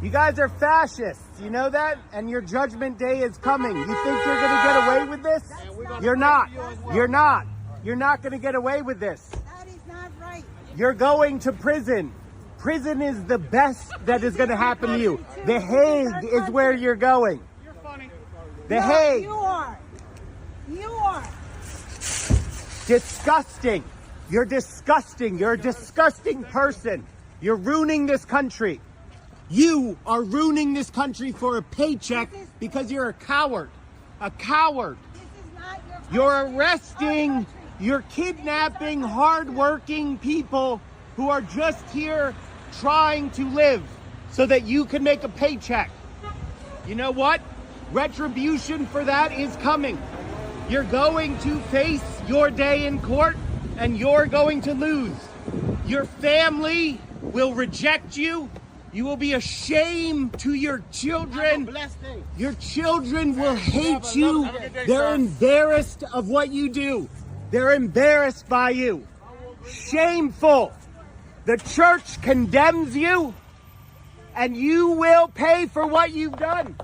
You guys are fascists. You know that? And your judgment day is coming. You think you're going to get away with this? You're not. You're not. You're not going to get away with this. That is not right. You're going to prison. Prison is the best that is going to happen to you. The Hague is where you're going. The Hague. You are. You are. Disgusting. You're disgusting. You're a disgusting person. You're ruining this country. You are ruining this country for a paycheck because you're a coward. A coward. This is not your country. You're arresting, you're kidnapping hardworking people who are just here trying to live so that you can make a paycheck. You know what? Retribution for that is coming. You're going to face your day in court and you're going to lose. Your family will reject you. You will be a shame to your children. Your children will hate you. They're embarrassed of what you do. They're embarrassed by you. Shameful. The church condemns you, and you will pay for what you've done.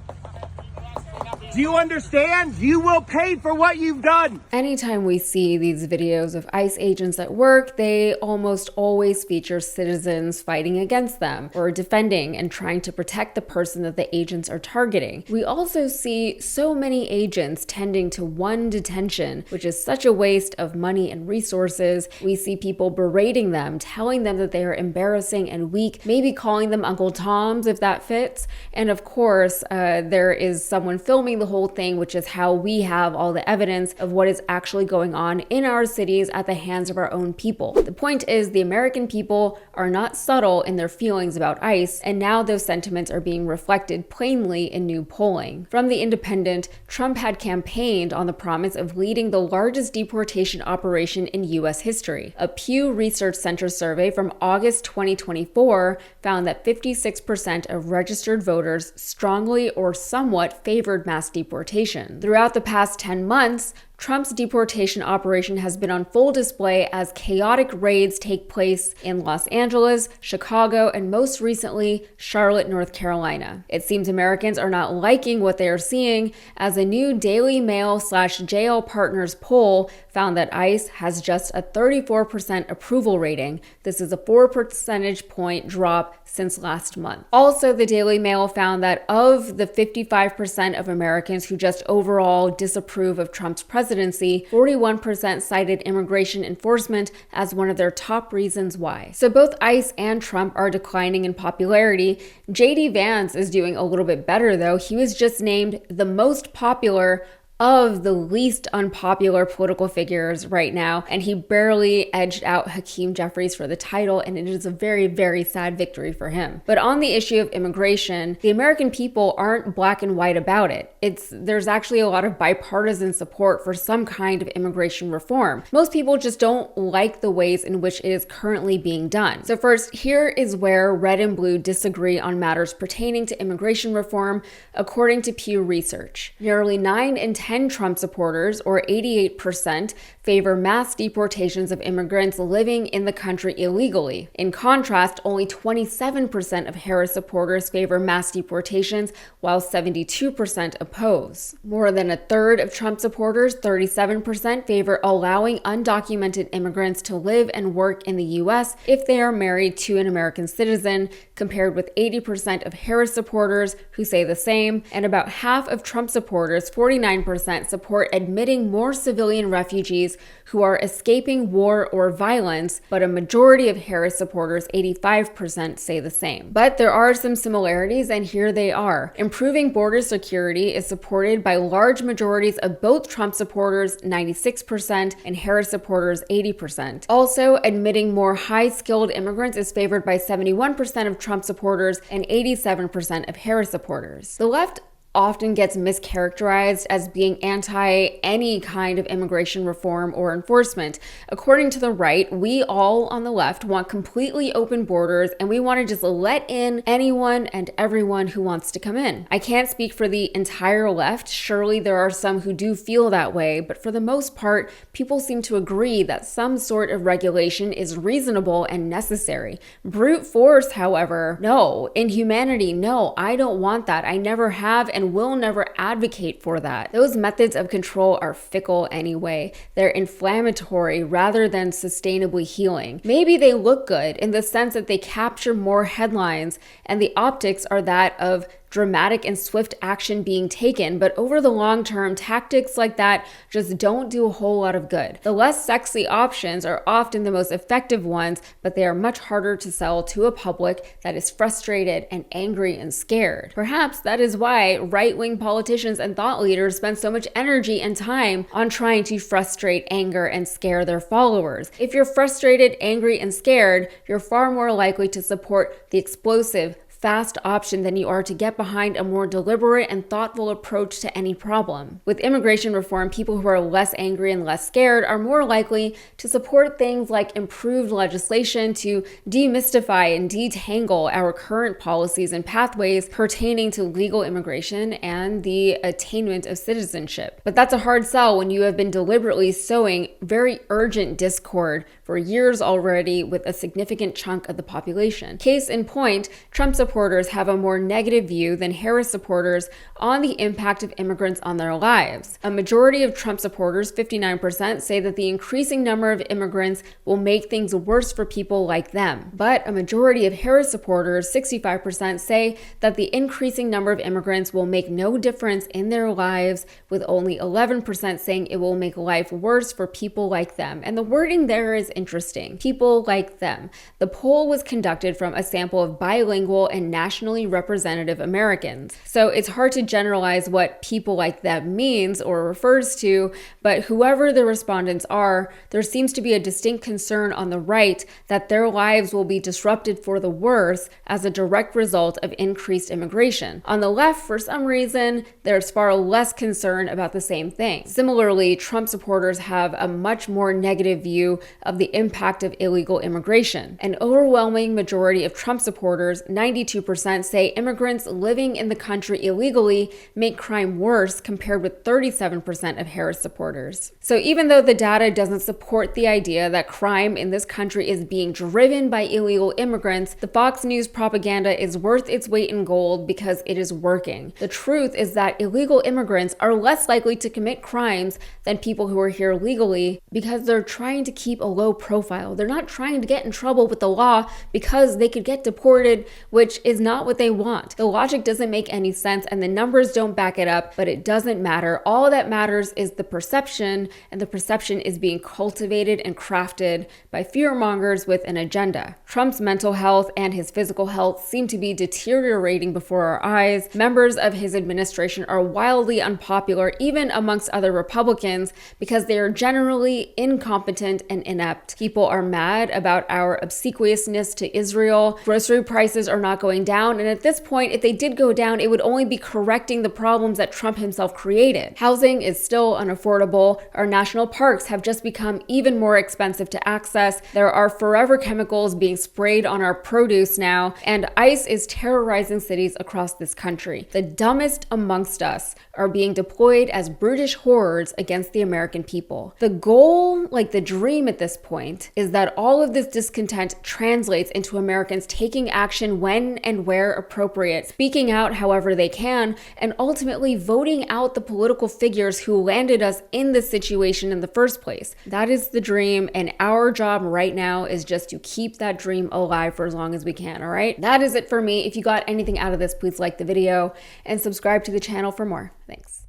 Do you understand? You will pay for what you've done. Anytime we see these videos of ICE agents at work, they almost always feature citizens fighting against them or defending and trying to protect the person that the agents are targeting. We also see so many agents tending to one detention, which is such a waste of money and resources. We see people berating them, telling them that they are embarrassing and weak, maybe calling them Uncle Toms if that fits. And of course, there is someone filming the whole thing, which is how we have all the evidence of what is actually going on in our cities at the hands of our own people. The point is, the American people are not subtle in their feelings about ICE, and now those sentiments are being reflected plainly in new polling. From The Independent, Trump had campaigned on the promise of leading the largest deportation operation in U.S. history. A Pew Research Center survey from August 2024 found that 56% of registered voters strongly or somewhat favored mass deportation. Throughout the past 10 months, Trump's deportation operation has been on full display as chaotic raids take place in Los Angeles, Chicago, and most recently, Charlotte, North Carolina. It seems Americans are not liking what they are seeing, as a new Daily Mail/JL Partners poll found that ICE has just a 34% approval rating. This is a 4 percentage point drop since last month. Also, the Daily Mail found that of the 55% of Americans who just overall disapprove of Trump's presidency, 41% cited immigration enforcement as one of their top reasons why. So both ICE and Trump are declining in popularity. JD Vance is doing a little bit better though. He was just named the most popular of the least unpopular political figures right now, and he barely edged out Hakeem Jeffries for the title, and it is a very, very sad victory for him. But on the issue of immigration, the American people aren't black and white about it. There's actually a lot of bipartisan support for some kind of immigration reform. Most people just don't like the ways in which it is currently being done. So first, here is where red and blue disagree on matters pertaining to immigration reform, according to Pew Research. Nearly 9 in 10 Trump supporters, or 88%, favor mass deportations of immigrants living in the country illegally. In contrast, only 27% of Harris supporters favor mass deportations, while 72% oppose. More than a third of Trump supporters, 37%, favor allowing undocumented immigrants to live and work in the U.S. if they are married to an American citizen, compared with 80% of Harris supporters who say the same, and about half of Trump supporters, 49%, support admitting more civilian refugees who are escaping war or violence, but a majority of Harris supporters, 85%, say the same. But there are some similarities, and here they are. Improving border security is supported by large majorities of both Trump supporters, 96%, and Harris supporters, 80%. Also, admitting more high-skilled immigrants is favored by 71% of Trump supporters and 87% of Harris supporters. The left often gets mischaracterized as being anti any kind of immigration reform or enforcement. According to the right, we all on the left want completely open borders, and we want to just let in anyone and everyone who wants to come in. I can't speak for the entire left. Surely there are some who do feel that way, but for the most part, people seem to agree that some sort of regulation is reasonable and necessary. Brute force, however, no. Inhumanity, no. I don't want that. I never have and will never advocate for that. Those methods of control are fickle anyway. They're inflammatory rather than sustainably healing. Maybe they look good in the sense that they capture more headlines, and the optics are that of dramatic and swift action being taken, but over the long term, tactics like that just don't do a whole lot of good. The less sexy options are often the most effective ones, but they are much harder to sell to a public that is frustrated and angry and scared. Perhaps that is why right-wing politicians and thought leaders spend so much energy and time on trying to frustrate, anger, and scare their followers. If you're frustrated, angry, and scared, you're far more likely to support the explosive, fast option than you are to get behind a more deliberate and thoughtful approach to any problem. With immigration reform, people who are less angry and less scared are more likely to support things like improved legislation to demystify and detangle our current policies and pathways pertaining to legal immigration and the attainment of citizenship. But that's a hard sell when you have been deliberately sowing very urgent discord for years already with a significant chunk of the population. Case in point, Trump supporters have a more negative view than Harris supporters on the impact of immigrants on their lives. A majority of Trump supporters, 59%, say that the increasing number of immigrants will make things worse for people like them. But a majority of Harris supporters, 65%, say that the increasing number of immigrants will make no difference in their lives, with only 11% saying it will make life worse for people like them. And the wording there is interesting. People like them. The poll was conducted from a sample of bilingual and nationally representative Americans. So it's hard to generalize what people like them means or refers to, but whoever the respondents are, there seems to be a distinct concern on the right that their lives will be disrupted for the worse as a direct result of increased immigration. On the left, for some reason, there's far less concern about the same thing. Similarly, Trump supporters have a much more negative view of the impact of illegal immigration. An overwhelming majority of Trump supporters, 92%, say immigrants living in the country illegally make crime worse, compared with 37% of Harris supporters. So even though the data doesn't support the idea that crime in this country is being driven by illegal immigrants, the Fox News propaganda is worth its weight in gold because it is working. The truth is that illegal immigrants are less likely to commit crimes than people who are here legally because they're trying to keep a low profile. They're not trying to get in trouble with the law because they could get deported, which is not what they want. The logic doesn't make any sense and the numbers don't back it up, but it doesn't matter. All that matters is the perception, and the perception is being cultivated and crafted by fearmongers with an agenda. Trump's mental health and his physical health seem to be deteriorating before our eyes. Members of his administration are wildly unpopular, even amongst other Republicans, because they are generally incompetent and inept. People are mad about our obsequiousness to Israel. Grocery prices are not going down, and at this point, if they did go down, it would only be correcting the problems that Trump himself created. Housing is still unaffordable. Our national parks have just become even more expensive to access. There are forever chemicals being sprayed on our produce now, and ICE is terrorizing cities across this country. The dumbest amongst us are being deployed as brutish hordes against the American people. The goal, like the dream at this point, is that all of this discontent translates into Americans taking action when and where appropriate, speaking out however they can, and ultimately voting out the political figures who landed us in this situation in the first place. That is the dream, and our job right now is just to keep that dream alive for as long as we can, all right? That is it for me. If you got anything out of this, please like the video and subscribe to the channel for more. Thanks.